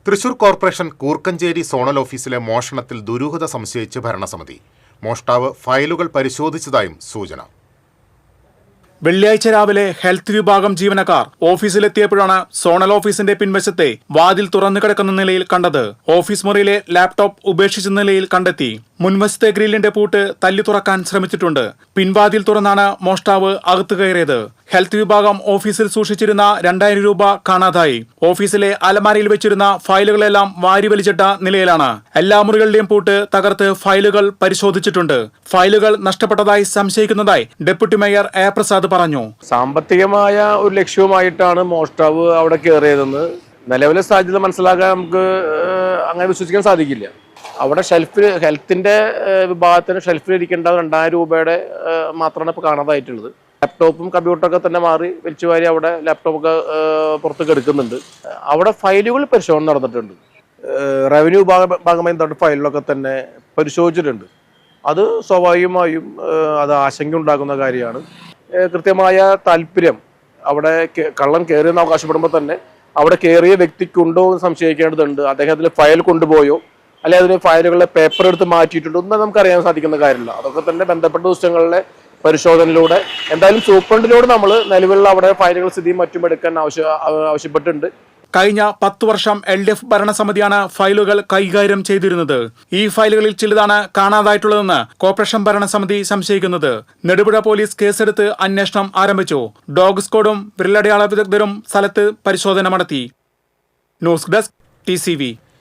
Thrissur corporation Koorkenchery zonal ഓഫീസിലെ മോഷണത്തിൽ ദുരൂഹത സംശയിച്ച് ഭരണസമിതി. മോഷ്ടാവ് ഫയലുകൾ പരിശോധിച്ചതായും സൂചന. വെള്ളിയാഴ്ച രാവിലെ ഹെൽത്ത് വിഭാഗം ജീവനക്കാർ ഓഫീസിലെത്തിയപ്പോഴാണ് സോണൽ ഓഫീസിന്റെ പിൻവശത്തെ വാതിൽ തുറന്നു കിടക്കുന്ന നിലയിൽ കണ്ടത്. ഓഫീസ് മുറിയിലെ ലാപ്ടോപ്പ് ഉപേക്ഷിച്ച നിലയിൽ കണ്ടെത്തി. മുൻവശത്തെ ഗ്രില്ലിന്റെ പൂട്ട് തല്ലി തുറക്കാൻ ശ്രമിച്ചിട്ടുണ്ട്. പിൻവാതിൽ തുറന്നാണ് മോഷ്ടാവ് അകത്ത് കയറിയത്. ഹെൽത്ത് വിഭാഗം ഓഫീസിൽ സൂക്ഷിച്ചിരുന്ന 2000 രൂപ കാണാതായി. ഓഫീസിലെ അലമാരയിൽ വെച്ചിരുന്ന ഫയലുകളെല്ലാം വാരി വലിച്ചിട്ട നിലയിലാണ്. എല്ലാ മുറികളുടെയും പൂട്ട് തകർത്ത് ഫയലുകൾ പരിശോധിച്ചിട്ടുണ്ട്. ഫയലുകൾ നഷ്ടപ്പെട്ടതായി സംശയിക്കുന്നതായി ഡെപ്യൂട്ടി മേയർ എ പ്രസാദ് പറഞ്ഞു. സാമ്പത്തികമായ ഒരു ലക്ഷ്യവുമായിട്ടാണ് മോഷ്ടാവ് അവിടെ കയറിയതെന്ന് നിലവിലെ സാധ്യത മനസ്സിലാക്കാൻ നമുക്ക് അങ്ങനെ വിശ്വസിക്കാൻ സാധിക്കില്ല. അവിടെ ഹെൽത്തിന്റെ വിഭാഗത്തിന് ഷെൽഫിലിരിക്കേണ്ട 2000 രൂപയുടെ മാത്രമാണ് ഇപ്പോൾ കാണാതായിട്ടുള്ളത്. ലാപ്ടോപ്പും കമ്പ്യൂട്ടറൊക്കെ തന്നെ മാറി വലിച്ചുവാരി അവിടെ ലാപ്ടോപ്പൊക്കെ പുറത്തേക്ക് എടുക്കുന്നുണ്ട്. അവിടെ ഫയലുകൾ പരിശോധന നടന്നിട്ടുണ്ട്. റവന്യൂ ഭാഗമായി ഫയലുകളൊക്കെ തന്നെ പരിശോധിച്ചിട്ടുണ്ട്. അത് സ്വാഭാവികമായും അത് ആശങ്ക ഉണ്ടാക്കുന്ന കാര്യമാണ്. കൃത്യമായ താല്പര്യം അവിടെ കള്ളൻ കയറിയെന്ന് അവകാശപ്പെടുമ്പോൾ തന്നെ അവിടെ കയറിയ വ്യക്തിക്കുണ്ടോ എന്ന് സംശയിക്കേണ്ടതുണ്ട്. അദ്ദേഹത്തിന് ഫയൽ കൊണ്ടുപോയോ അല്ലെങ്കിൽ അതിന് ഫയലുകളിലെ പേപ്പർ എടുത്ത് മാറ്റിയിട്ടുണ്ടോ ഒന്നും നമുക്കറിയാൻ സാധിക്കുന്ന കാര്യമില്ല. അതൊക്കെ തന്നെ ബന്ധപ്പെട്ട ദിവസങ്ങളിലെ പരിശോധനയിലൂടെ എന്തായാലും സൂപ്രണ്ടിനോട് നമ്മൾ നിലവിലുള്ള അവിടെ ഫയലുകൾ സ്ഥിതിയും മറ്റും എടുക്കാൻ ആവശ്യപ്പെട്ടിട്ടുണ്ട്. കഴിഞ്ഞ 10 വർഷം LDF ഭരണസമിതിയാണ് ഫയലുകൾ കൈകാര്യം ചെയ്തിരുന്നത്. ഈ ഫയലുകളിൽ ചിലതാണ് കാണാതായിട്ടുള്ളതെന്ന് കോർപ്പറേഷൻ ഭരണസമിതി സംശയിക്കുന്നത്. നെടുപുഴ പോലീസ് കേസെടുത്ത് അന്വേഷണം ആരംഭിച്ചു. ഡോഗ് സ്ക്വാഡും വിരലടയാള വിദഗ്ധരും സ്ഥലത്ത് പരിശോധന നടത്തി. News desk TCV.